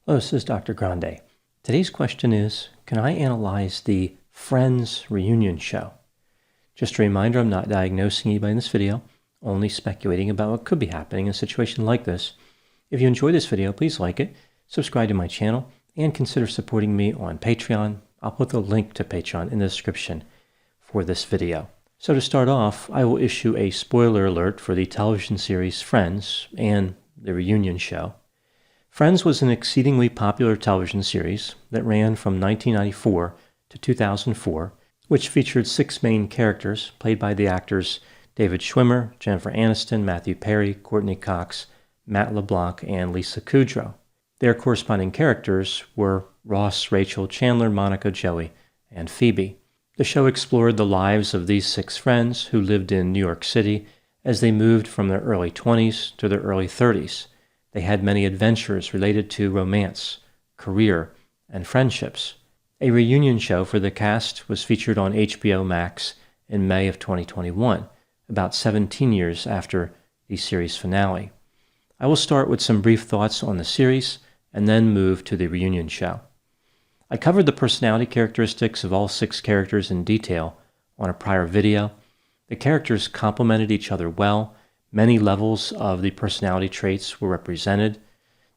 Hello, this is Dr. Grande. Today's question is, can I analyze the Friends reunion show? Just a reminder, I'm not diagnosing anybody in this video, only speculating about what could be happening in a situation like this. If you enjoyed this video, please like it, subscribe to my channel, and consider supporting me on Patreon. I'll put the link to Patreon in the description for this video. So to start off, I will issue a spoiler alert for the television series Friends and the reunion show. Friends was an exceedingly popular television series that ran from 1994 to 2004, which featured 6 main characters played by the actors David Schwimmer, Jennifer Aniston, Matthew Perry, Courtney Cox, Matt LeBlanc, and Lisa Kudrow. Their corresponding characters were Ross, Rachel, Chandler, Monica, Joey, and Phoebe. The show explored the lives of these 6 friends who lived in New York City as they moved from their early 20s to their early 30s. They had many adventures related to romance, career, and friendships. A reunion show for the cast was featured on HBO Max in May of 2021, about 17 years after the series finale. I will start with some brief thoughts on the series and then move to the reunion show. I covered the personality characteristics of all 6 characters in detail on a prior video. The characters complemented each other well. Many levels of the personality traits were represented.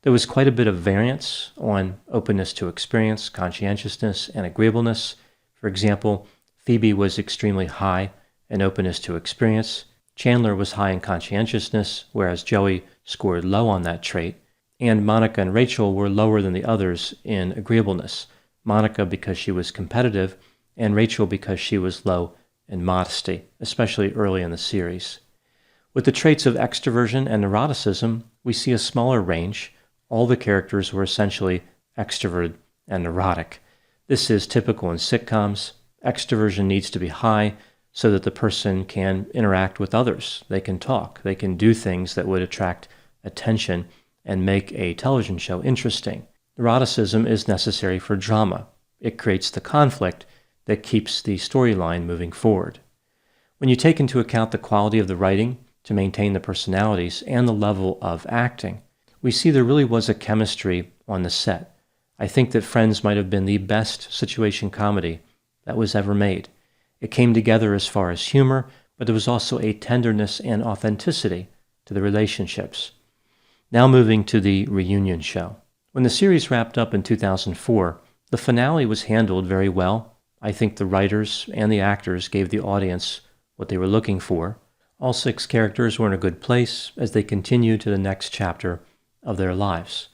There was quite a bit of variance on openness to experience, conscientiousness, and agreeableness. For example, Phoebe was extremely high in openness to experience. Chandler was high in conscientiousness, whereas Joey scored low on that trait. And Monica and Rachel were lower than the others in agreeableness. Monica because she was competitive, and Rachel because she was low in modesty, especially early in the series. With the traits of extroversion and neuroticism, we see a smaller range. All the characters were essentially extroverted and neurotic. This is typical in sitcoms. Extroversion needs to be high so that the person can interact with others. They can talk. They can do things that would attract attention and make a television show interesting. Neuroticism is necessary for drama. It creates the conflict that keeps the storyline moving forward. When you take into account the quality of the writing to maintain the personalities and the level of acting, we see there really was a chemistry on the set. I think that Friends might have been the best situation comedy that was ever made. It came together as far as humor, but there was also a tenderness and authenticity to the relationships. Now moving to the reunion show. When the series wrapped up in 2004, the finale was handled very well. I think the writers and the actors gave the audience what they were looking for. All 6 characters were in a good place as they continued to the next chapter of their lives.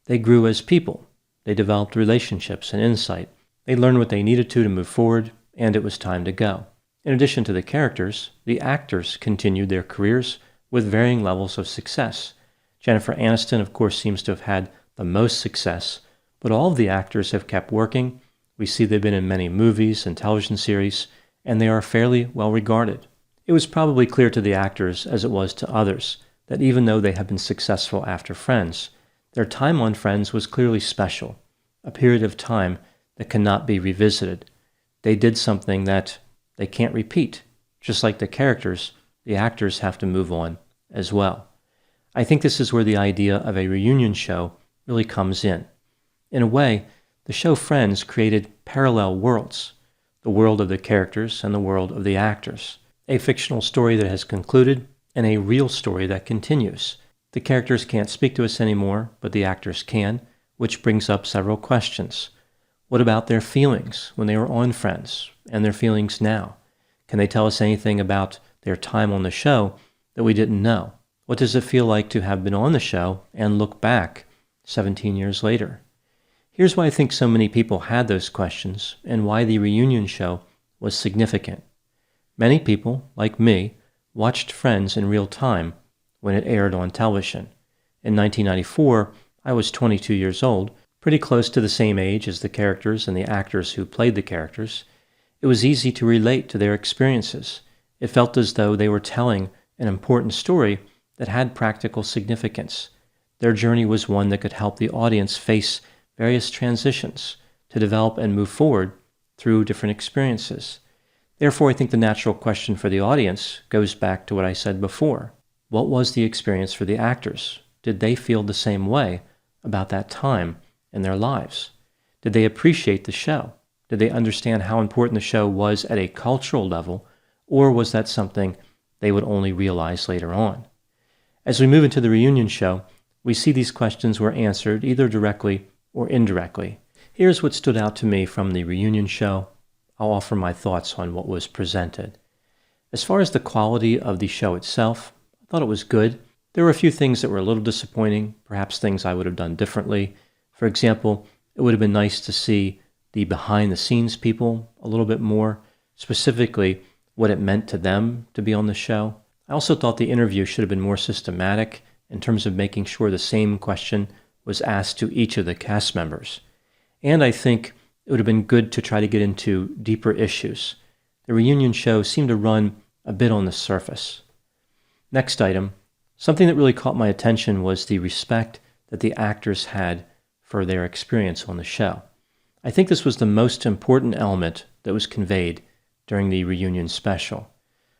They grew as people. They developed relationships and insight. They learned what they needed to move forward, and it was time to go. In addition to the characters, the actors continued their careers with varying levels of success. Jennifer Aniston, of course, seems to have had the most success, but all of the actors have kept working. We see they've been in many movies and television series, and they are fairly well regarded. It was probably clear to the actors, as it was to others, that even though they had been successful after Friends, their time on Friends was clearly special, a period of time that cannot be revisited. They did something that they can't repeat. Just like the characters, the actors have to move on as well. I think this is where the idea of a reunion show really comes in. In a way, the show Friends created parallel worlds, the world of the characters and the world of the actors. A fictional story that has concluded, and a real story that continues. The characters can't speak to us anymore, but the actors can, which brings up several questions. What about their feelings when they were on Friends, and their feelings now? Can they tell us anything about their time on the show that we didn't know? What does it feel like to have been on the show and look back 17 years later? Here's why I think so many people had those questions, and why the reunion show was significant. Many people, like me, watched Friends in real time when it aired on television. In 1994, I was 22 years old, pretty close to the same age as the characters and the actors who played the characters. It was easy to relate to their experiences. It felt as though they were telling an important story that had practical significance. Their journey was one that could help the audience face various transitions to develop and move forward through different experiences. Therefore, I think the natural question for the audience goes back to what I said before. What was the experience for the actors? Did they feel the same way about that time in their lives? Did they appreciate the show? Did they understand how important the show was at a cultural level, or was that something they would only realize later on? As we move into the reunion show, we see these questions were answered either directly or indirectly. Here's what stood out to me from the reunion show. I'll offer my thoughts on what was presented. As far as the quality of the show itself, I thought it was good. There were a few things that were a little disappointing, perhaps things I would have done differently. For example, it would have been nice to see the behind-the-scenes people a little bit more, specifically what it meant to them to be on the show. I also thought the interview should have been more systematic in terms of making sure the same question was asked to each of the cast members. And I think it would have been good to try to get into deeper issues. The reunion show seemed to run a bit on the surface. Next item, something that really caught my attention was the respect that the actors had for their experience on the show. I think this was the most important element that was conveyed during the reunion special.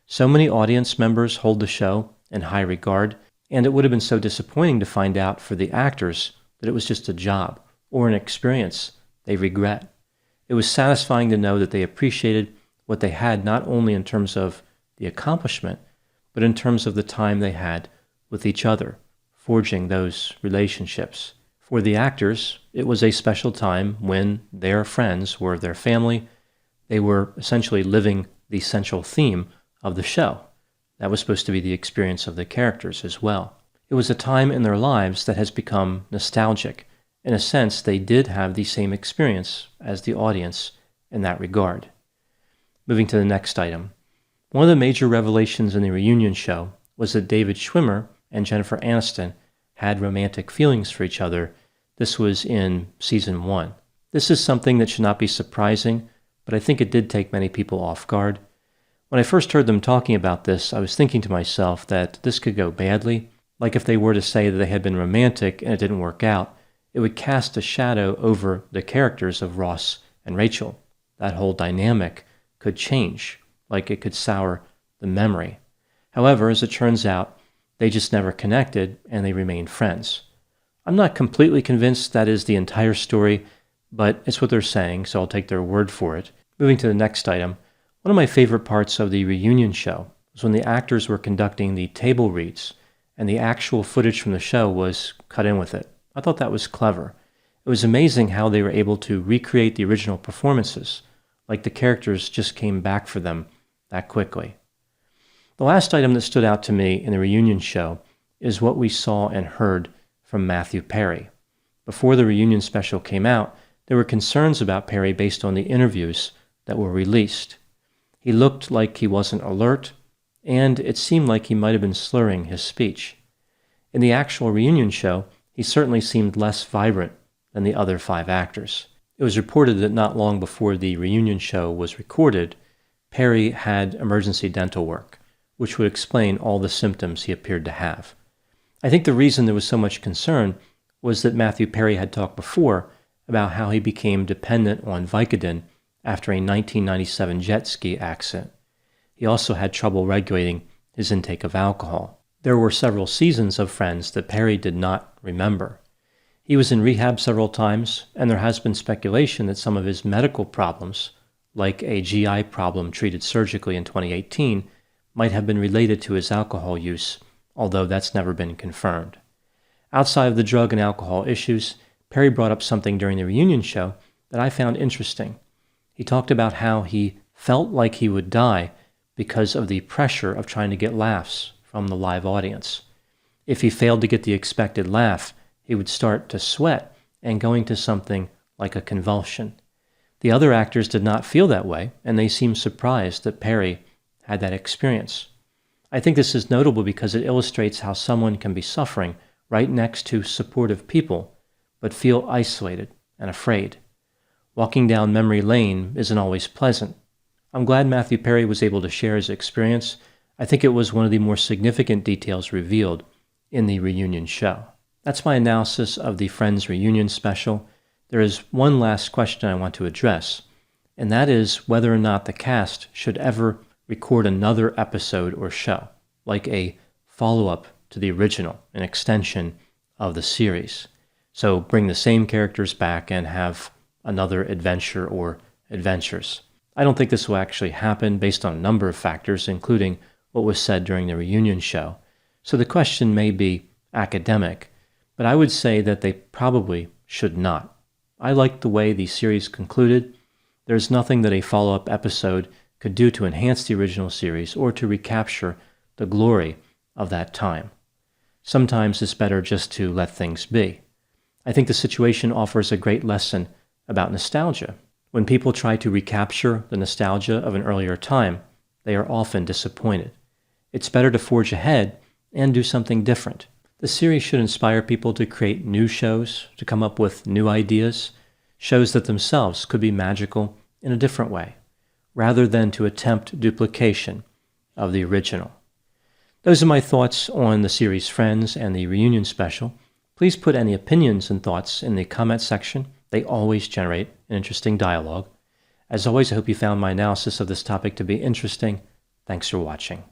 So many audience members hold the show in high regard, and it would have been so disappointing to find out for the actors that it was just a job or an experience they regret. It was satisfying to know that they appreciated what they had, not only in terms of the accomplishment, but in terms of the time they had with each other, forging those relationships. For the actors, it was a special time when their friends were their family. They were essentially living the central theme of the show. That was supposed to be the experience of the characters as well. It was a time in their lives that has become nostalgic. In a sense, they did have the same experience as the audience in that regard. Moving to the next item. One of the major revelations in the reunion show was that David Schwimmer and Jennifer Aniston had romantic feelings for each other. This was in season 1. This is something that should not be surprising, but I think it did take many people off guard. When I first heard them talking about this, I was thinking to myself that this could go badly. Like if they were to say that they had been romantic and it didn't work out, it would cast a shadow over the characters of Ross and Rachel. That whole dynamic could change, like it could sour the memory. However, as it turns out, they just never connected and they remained friends. I'm not completely convinced that is the entire story, but it's what they're saying, so I'll take their word for it. Moving to the next item. One of my favorite parts of the reunion show was when the actors were conducting the table reads and the actual footage from the show was cut in with it. I thought that was clever. It was amazing how they were able to recreate the original performances, like the characters just came back for them that quickly. The last item that stood out to me in the reunion show is what we saw and heard from Matthew Perry. Before the reunion special came out, there were concerns about Perry based on the interviews that were released. He looked like he wasn't alert, and it seemed like he might have been slurring his speech. In the actual reunion show, he certainly seemed less vibrant than the other 5 actors. It was reported that not long before the reunion show was recorded, Perry had emergency dental work, which would explain all the symptoms he appeared to have. I think the reason there was so much concern was that Matthew Perry had talked before about how he became dependent on Vicodin after a 1997 jet ski accident. He also had trouble regulating his intake of alcohol. There were several seasons of Friends that Perry did not remember. He was in rehab several times, and there has been speculation that some of his medical problems, like a GI problem treated surgically in 2018, might have been related to his alcohol use, although that's never been confirmed. Outside of the drug and alcohol issues, Perry brought up something during the reunion show that I found interesting. He talked about how he felt like he would die because of the pressure of trying to get laughs from the live audience. If he failed to get the expected laugh, he would start to sweat and go into something like a convulsion. The other actors did not feel that way, and they seemed surprised that Perry had that experience. I think this is notable because it illustrates how someone can be suffering right next to supportive people, but feel isolated and afraid. Walking down memory lane isn't always pleasant. I'm glad Matthew Perry was able to share his experience. I think it was one of the more significant details revealed in the reunion show. That's my analysis of the Friends reunion special. There is one last question I want to address, and that is whether or not the cast should ever record another episode or show, like a follow-up to the original, an extension of the series. So bring the same characters back and have another adventure or adventures. I don't think this will actually happen based on a number of factors, including what was said during the reunion show. So the question may be academic, but I would say that they probably should not. I liked the way the series concluded. There's nothing that a follow-up episode could do to enhance the original series or to recapture the glory of that time. Sometimes it's better just to let things be. I think the situation offers a great lesson about nostalgia. When people try to recapture the nostalgia of an earlier time, they are often disappointed. It's better to forge ahead and do something different. The series should inspire people to create new shows, to come up with new ideas, shows that themselves could be magical in a different way, rather than to attempt duplication of the original. Those are my thoughts on the series Friends and the reunion special. Please put any opinions and thoughts in the comment section. They always generate an interesting dialogue. As always, I hope you found my analysis of this topic to be interesting. Thanks for watching.